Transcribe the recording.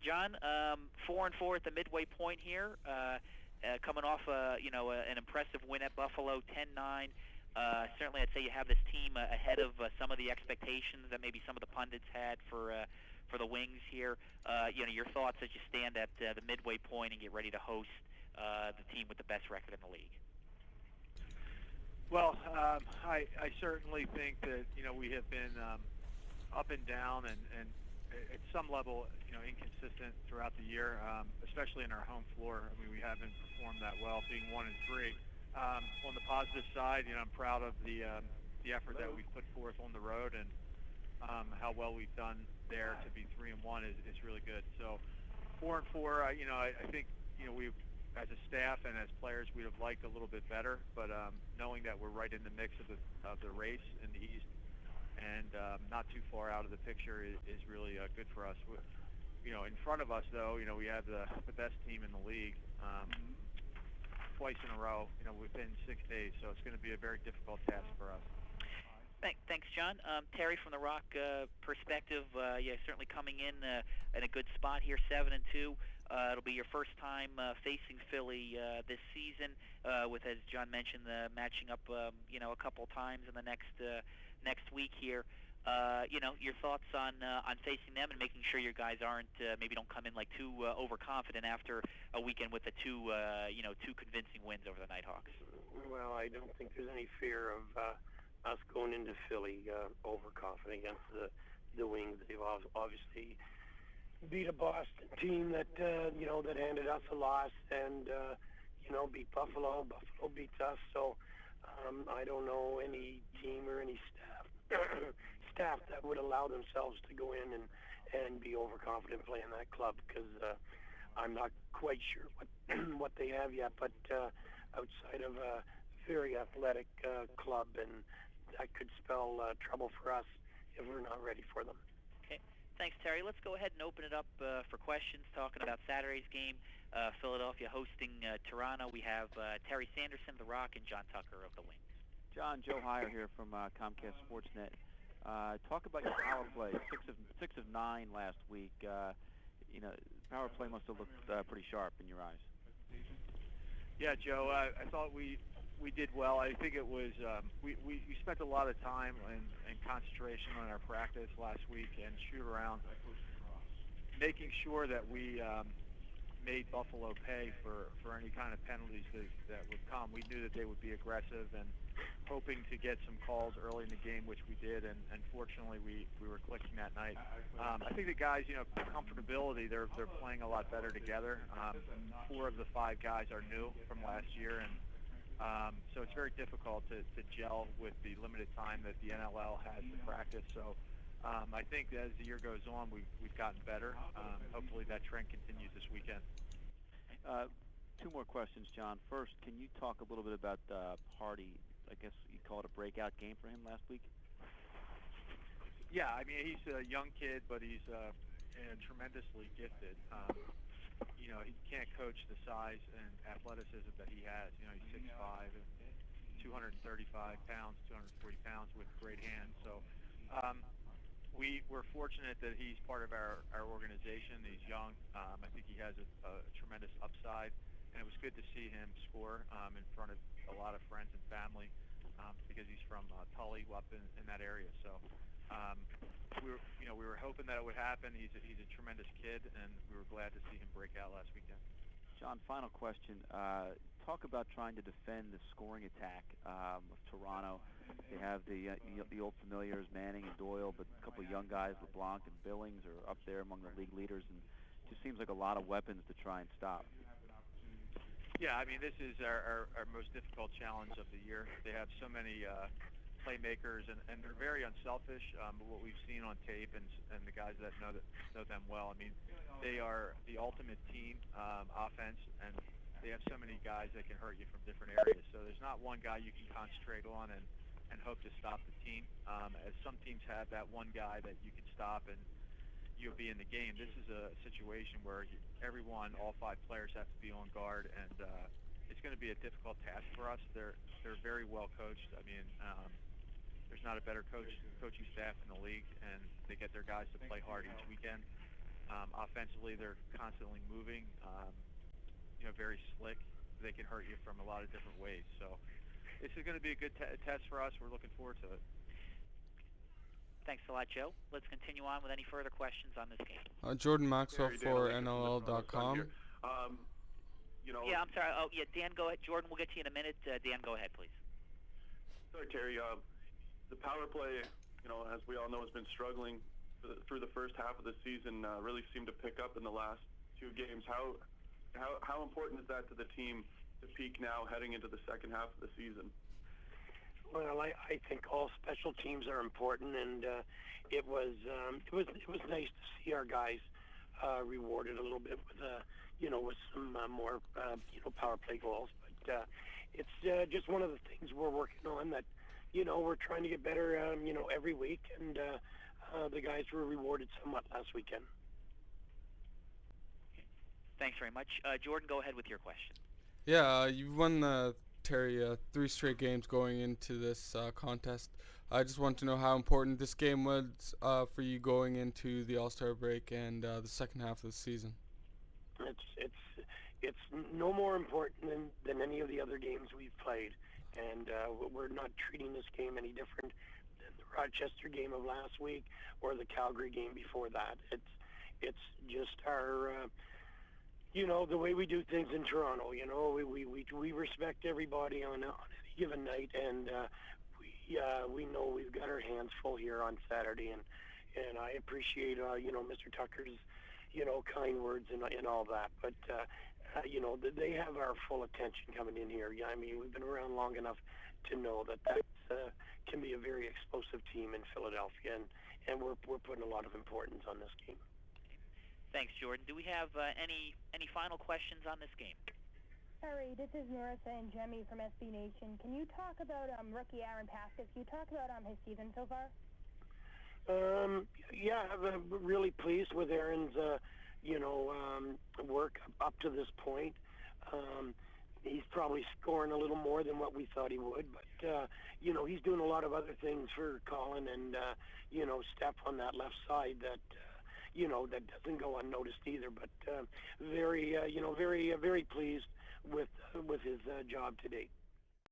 John, 4-4 at the midway point here, coming off an impressive win at Buffalo, 10-9. Certainly, I'd say you have this team ahead of some of the expectations that maybe some of the pundits had for the Wings here. Your thoughts as you stand at the midway point and get ready to host the team with the best record in the league. Well, I certainly think that we have been up and down and at some level inconsistent throughout the year, especially in our home floor. I mean, we haven't performed that well, being 1-3. On the positive side, I'm proud of the effort that we've put forth on the road, and how well we've done there. To be 3-1 is really good. So 4-4, I think we've, as a staff and as players, we'd have liked a little bit better, but knowing that we're right in the mix of the race in the East and not too far out of the picture is really good for us. In front of us, though, we have the best team in the league twice in a row, within 6 days, so it's going to be a very difficult task for us. Thanks, John. Terry, from the Rock perspective, certainly coming in a good spot here, 7-2. It'll be your first time facing Philly this season, with, as John mentioned, matching up, a couple times in the next week here. Your thoughts on facing them and making sure your guys maybe don't come in like too overconfident after a weekend with the two convincing wins over the Nighthawks. Well, I don't think there's any fear of us going into Philly overconfident against the Wings. They've obviously beat a Boston team that that handed us a loss, and beat Buffalo. Buffalo beats us, so I don't know any team or any staff that would allow themselves to go in and be overconfident playing that club, because I'm not quite sure what they have yet, but outside of a very athletic club, and that could spell trouble for us if we're not ready for them. Okay. Thanks, Terry. Let's go ahead and open it up for questions, talking about Saturday's game. Philadelphia hosting Toronto. We have Terry Sanderson of the Rock and John Tucker of the Wings. John, Joe Heyer here from Comcast Sportsnet. Talk about your power play. 6 of 9 last week. Power play must have looked pretty sharp in your eyes. Yeah, Joe. I thought we did well. I think it was we spent a lot of time and concentration on our practice last week and shoot around, making sure that we made Buffalo pay for any kind of penalties that would come. We knew that they would be aggressive and hoping to get some calls early in the game, which we did, and fortunately we were clicking that night. I think the guys, comfortability, they're playing a lot better together. 4 of the 5 guys are new from last year, and so it's very difficult to gel with the limited time that the NLL has to practice. So I think as the year goes on, we've gotten better. Hopefully that trend continues this weekend. 2 more questions, John. First, can you talk a little bit about Hardy? I guess you call it a breakout game for him last week? Yeah, I mean, he's a young kid, but he's tremendously gifted. He can't coach the size and athleticism that he has. He's 6'5", and 235 pounds, 240 pounds with great hands. So we're fortunate that he's part of our organization. He's young. I think he has a tremendous upside, and it was good to see him score in front of a lot of friends and family because he's from Tully, up in that area. So we were hoping that it would happen. He's a tremendous kid, and we were glad to see him break out last weekend. John, final question. Talk about trying to defend the scoring attack of Toronto. They have the old familiars, Manning and Doyle, but a couple of young guys, LeBlanc and Billings, are up there among the league leaders, and it just seems like a lot of weapons to try and stop. Yeah, I mean, this is our most difficult challenge of the year. They have so many playmakers, and they're very unselfish. What we've seen on tape and the guys that know them well, I mean, they are the ultimate team offense, and they have so many guys that can hurt you from different areas. So there's not one guy you can concentrate on and hope to stop the team. As some teams have that one guy that you can stop and you'll be in the game. This is a situation where all 5 players have to be on guard, and it's going to be a difficult task for us. They're very well coached. I mean, there's not a better coaching staff in the league, and they get their guys to play hard each weekend. Offensively, they're constantly moving, very slick. They can hurt you from a lot of different ways. So this is going to be a good test for us. We're looking forward to it. Thanks a lot, Joe. Let's continue on with any further questions on this game. Jordan Maxwell for NLL.com. Yeah, I'm sorry. Oh, yeah, Dan, go ahead. Jordan, we'll get to you in a minute. Dan, go ahead, please. Sorry, Terry. The power play, as we all know, has been struggling through the first half of the season. Really seemed to pick up in the last 2 games. How important is that to the team to peak now, heading into the second half of the season? Well, I think all special teams are important, and it was nice to see our guys rewarded a little bit with with some more power play goals. But it's just one of the things we're working on. That we're trying to get better every week, and the guys were rewarded somewhat last weekend. Thanks very much, Jordan. Go ahead with your question. Yeah, you've won Terry 3 straight games going into this contest. I just want to know how important this game was for you going into the All-Star break and the second half of the season. It's no more important than any of the other games we've played, and we're not treating this game any different than the Rochester game of last week or the Calgary game before that. It's just our the way we do things in Toronto. We respect everybody on any given night, and we know we've got our hands full here on Saturday, and I appreciate Mr. Tucker's kind words and all that, but they have our full attention coming in here. Yeah, I mean, we've been around long enough to know that can be a very explosive team in Philadelphia, and we're putting a lot of importance on this game. Thanks, Jordan. Do we have any final questions on this game? Harry, this is Marissa and Jemmy from SB Nation. Can you talk about rookie Aaron Pascas? Can you talk about his season so far? Yeah, I'm really pleased with Aaron's work up to this point. He's probably scoring a little more than what we thought he would, but he's doing a lot of other things for Colin and Steph on that left side that that doesn't go unnoticed either. But very pleased with his job to date.